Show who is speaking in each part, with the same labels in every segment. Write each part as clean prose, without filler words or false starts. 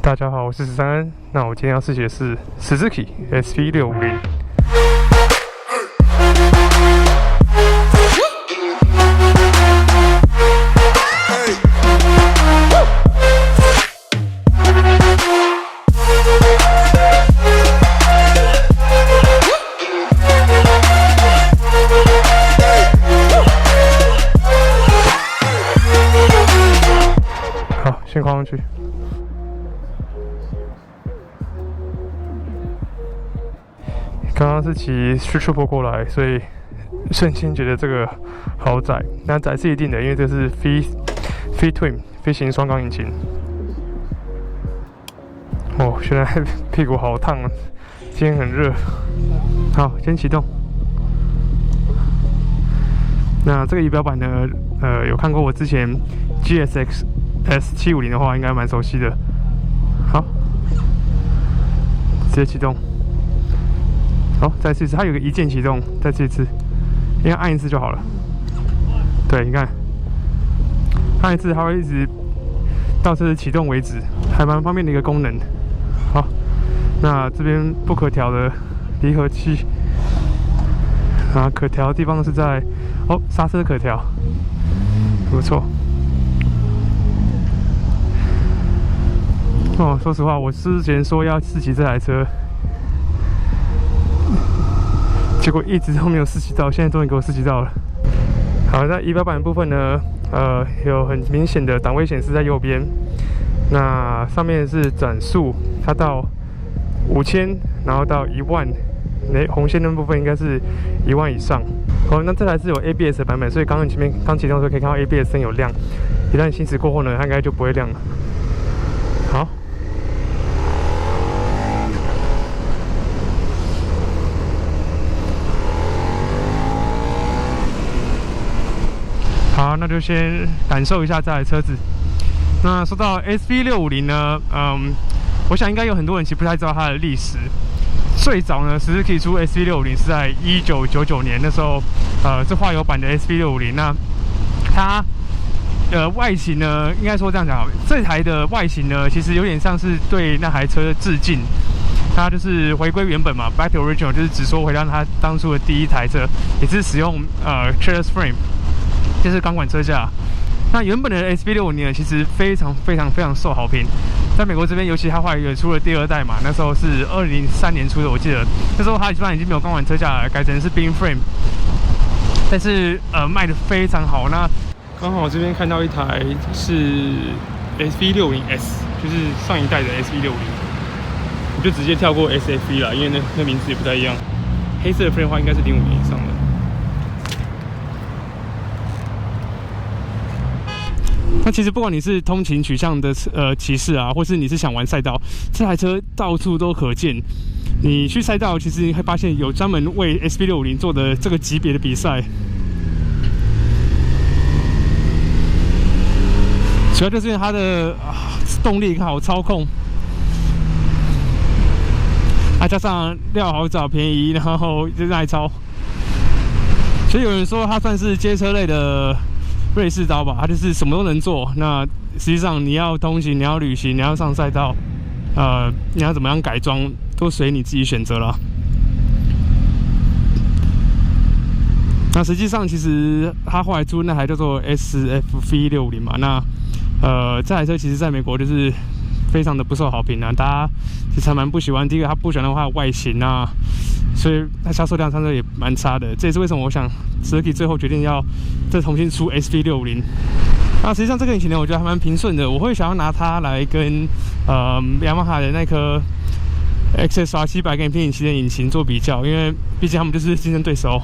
Speaker 1: 大家好，我是13恩。那我今天要试骑的是 Suzuki SV650。好，先跨上去。刚刚是骑 Street Triple 过来，所以瞬间觉得这个好窄。那窄是一定的，因为这是 V Twin 飞行双缸引擎。哦，现在屁股好烫啊！今天很热。好，先启动。那这个仪表板呢？有看过我之前 GSX S750的话，应该蛮熟悉的。好，直接启动。好，再试一次，它有个一键启动，再试一次，应该按一次就好了。对，你看，按一次它会一直到这启动为止，还蛮方便的一个功能。好，那这边不可调的离合器，啊，可调的地方是在刹车可调，不错。说实话，我之前说要试骑这台车。结果一直都没有试骑到，现在终于给我试骑到了。好，那仪表板的部分呢，有很明显的档位显示在右边。那上面是转速，它到5000，然后到10000，红线的部分应该是10000以上。好，那这台是有 ABS 的版本，所以刚刚前面刚启动的时候可以看到 ABS 灯有亮。一旦行驶过后呢，它应该就不会亮了。好。好，那就先感受一下这台车子。那说到 SV650呢，我想应该有很多人其实不太知道它的历史。最早呢，Suzuki出 SV650是在1999年，那时候是化油版的 SV650。那它外形呢，应该说这样讲好，这台的外形呢，其实有点像是对那台车的致敬。它就是回归原本嘛 ，Back to Original， 就是只说回到它当初的第一台车，也是使用Trellis Frame。就是钢管车架。那原本的 SV650呢，其实非常受好评。在美国这边，尤其它后来也出了第二代嘛，那时候是2003年出的，我记得那时候它基本上已经没有钢管车架了，改成是 Beam Frame。但是卖得非常好。那刚好我这边看到一台是 SV60S， 就是上一代的 SV650，我就直接跳过 SFV 啦，因为那名字也不太一样。黑色的 frame 的话，应该是05年以上的。那其实不管你是通勤取向的骑士啊，或是你是想玩赛道，这台车到处都可见。你去赛道，其实你会发现有专门为 SV650做的这个级别的比赛。主要就是因为它的动力好操控，加上料好找便宜，然后就耐操。所以有人说它算是街车类的瑞士刀吧，它就是什么都能做。那实际上你要通行，你要旅行，你要上赛道，你要怎么样改装，都随你自己选择了。那实际上其实它后来出那台叫做 SFV60嘛，那这台车其实在美国就是非常的不受好评啊，大家其实还蛮不喜欢。第一个，他不喜欢的话外形啊，所以它销售量相对也蛮差的。这也是为什么我想 Suzuki 最后决定要再重新出 SV650。那实际上这个引擎呢，我觉得还蛮平顺的。我会想要拿它来跟Yamaha 的那颗 XSR700 跟偏引擎的引擎做比较，因为毕竟他们就是竞争对手。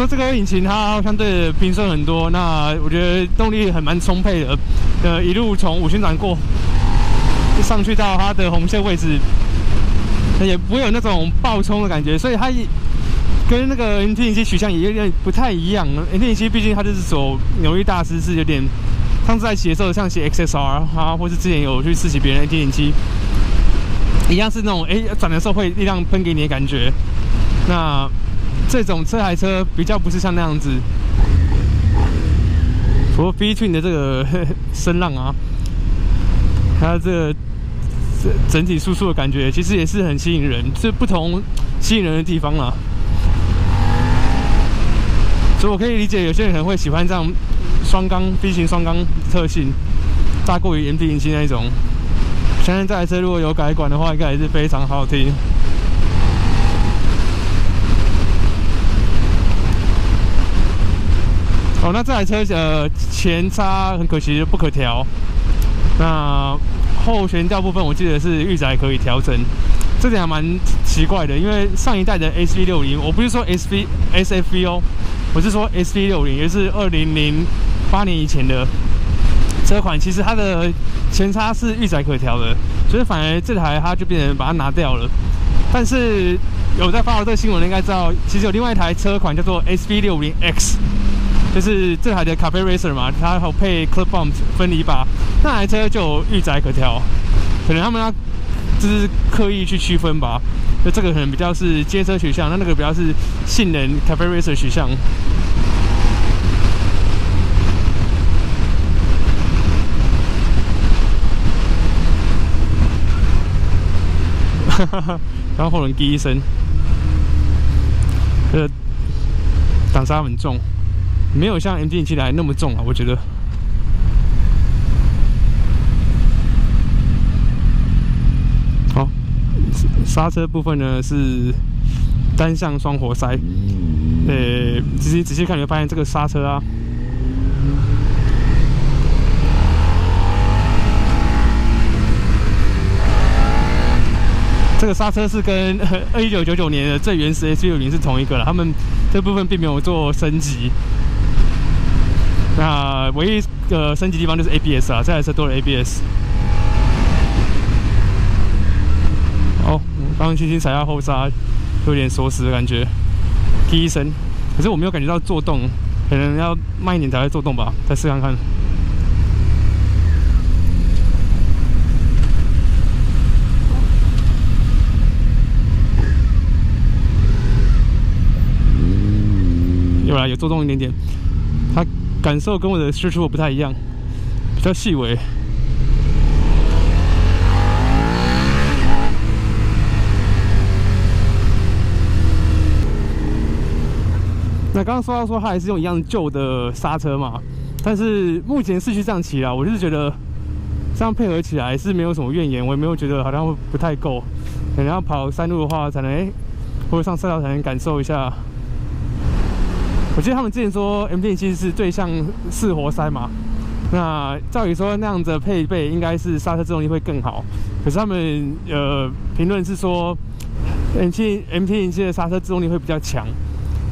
Speaker 1: 说这个引擎它相对平顺很多，那我觉得动力蛮充沛的，一路从5旋转过，就上去到它的红线位置，也不会有那种爆冲的感觉，所以它跟那个 MT-07取向也有点不太一样。MT-07毕竟它就是走扭力大师，是有点上次在骑的时候，像骑 XSR 啊，或是之前有去试骑别人 MT-07，一样是那种转的时候会力量喷给你的感觉。那这台车比较不是像那样子。不过 V-twin 的这个声浪啊，它这个整体输出的感觉，其实也是很吸引人，是不同吸引人的地方啦。所以我可以理解有些人可能会喜欢这样双缸 V 型双缸特性，大过于 MT-07那一种。相信这台车如果有改管的话，应该也是非常好听。哦，那这台车前叉很可惜不可调，那后悬吊部分我记得是预载可以调整，这点还蛮奇怪的，因为上一代的 SV60， 我不是说 SFV 哦，我是说 SV60， 也是2008年以前的车款，其实它的前叉是预载可调的，所以反而这台它就变成把它拿掉了。但是有在发这个新闻的应该知道，其实有另外一台车款叫做 SV60X。就是这台的 Cafe Racer 嘛，它还有配 Club Bump 分离把，那台车就有预载可调，可能他们要就是刻意去区分吧。就这个可能比较是街车取向，那个比较是性能 Cafe Racer 取向。然后后轮滴一声，挡刹很重。没有像 MT-07来那么重啊，我觉得。好，刹车部分呢是单向双活塞。仔细看你会发现这个刹车啊，这个刹车是跟1999年的最原始 SV60是同一个了，他们这部分并没有做升级。那唯一升级地方就是 ABS 啊，这台车多了 ABS。哦，刚刚轻轻踩下后刹，有点锁死的感觉，滴一声。可是我没有感觉到作动，可能要慢一点才会作动吧，再试看看。有啦，有作动一点点，它感受跟我的输出不太一样，比较细微。那刚刚说到它还是用一样旧的刹车嘛，但是目前市区这样骑啊，我就是觉得这样配合起来是没有什么怨言，我也没有觉得好像会不太够，可能要跑山路的话才能或者上赛道才能感受一下。我记得他们之前说 MT-07是最像4活塞嘛，那照理说那样的配备应该是刹车制动力会更好，可是他们评论是说 MT-07的刹车制动力会比较强，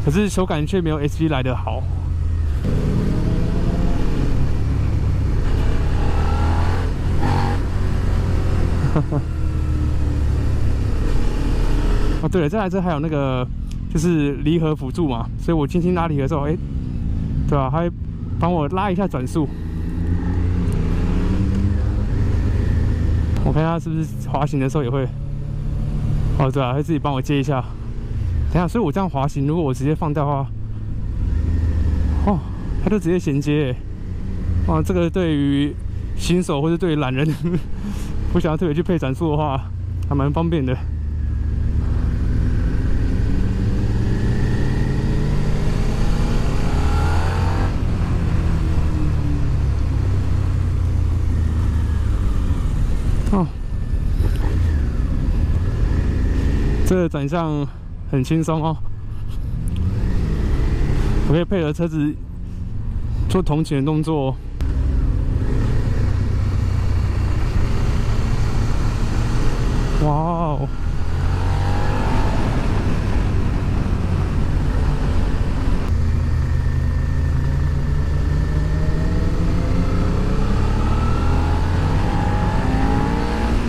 Speaker 1: 可是手感却没有 SV 来得好。哦，对了，这台车还有那个就是离合辅助嘛，所以我轻轻拉离合之后，对吧？还帮我拉一下转速。我看它是不是滑行的时候也会，哦，对啊，会自己帮我接一下。等一下，所以我这样滑行，如果我直接放掉的话，哦，它就直接衔接。哇，这个对于新手或者对于懒人不想要特别去配转速的话，还蛮方便的。哦，这个转向很轻松哦，我可以配合车子做同前的动作。哇哦！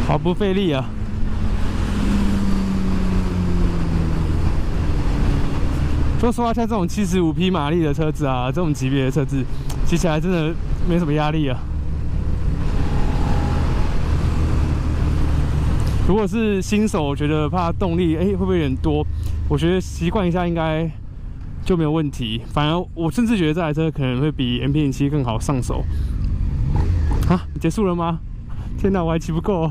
Speaker 1: 毫不费力啊！说实话，像这种75匹马力的车子啊，这种级别的车子，骑起来真的没什么压力啊。如果是新手，我觉得怕动力，会不会有点多？我觉得习惯一下应该就没有问题。反而我甚至觉得这台车可能会比 MP07 更好上手。啊，结束了吗？天哪，我还骑不够。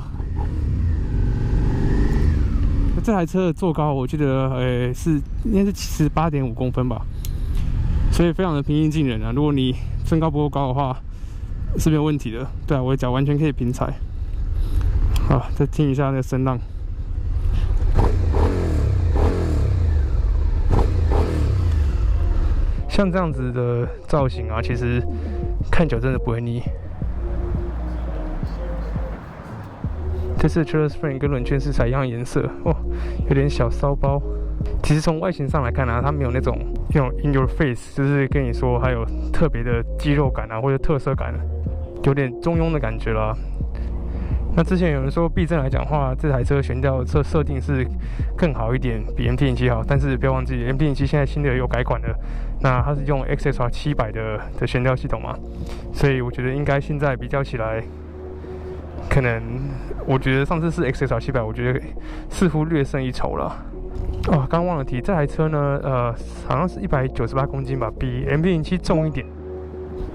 Speaker 1: 这台车的座高，我记得应该是78.5公分吧，所以非常的平易近人啊。如果你身高不够高的话，是没有问题的。对啊，我的脚完全可以平踩。好，再听一下那个声浪。像这样子的造型啊，其实看久真的不会腻。这次 trailer spring 跟轮圈是采一样颜色哦，有点小骚包。其实从外形上来看啊，它没有那种 in your face， 就是跟你说还有特别的肌肉感啊，或者特色感，有点中庸的感觉啦。那之前有人说避震来讲话，这台车悬吊设定是更好一点，比 MT-07 好，但是不要忘记 MT-07 现在新的有改款了，那它是用 XSR 700的悬吊系统嘛，所以我觉得应该现在比较起来。可能我觉得上次是 XSR 700，我觉得似乎略胜一筹了。哦，刚忘了提，这台车呢，好像是198公斤吧，比 MT-07 重一点。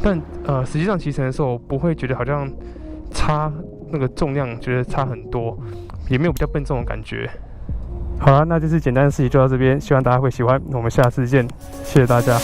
Speaker 1: 但实际上骑乘的时候，不会觉得好像差那个重量，觉得差很多，也没有比较笨重的感觉。好了，那这次简单的事情就到这边，希望大家会喜欢。我们下次见，谢谢大家。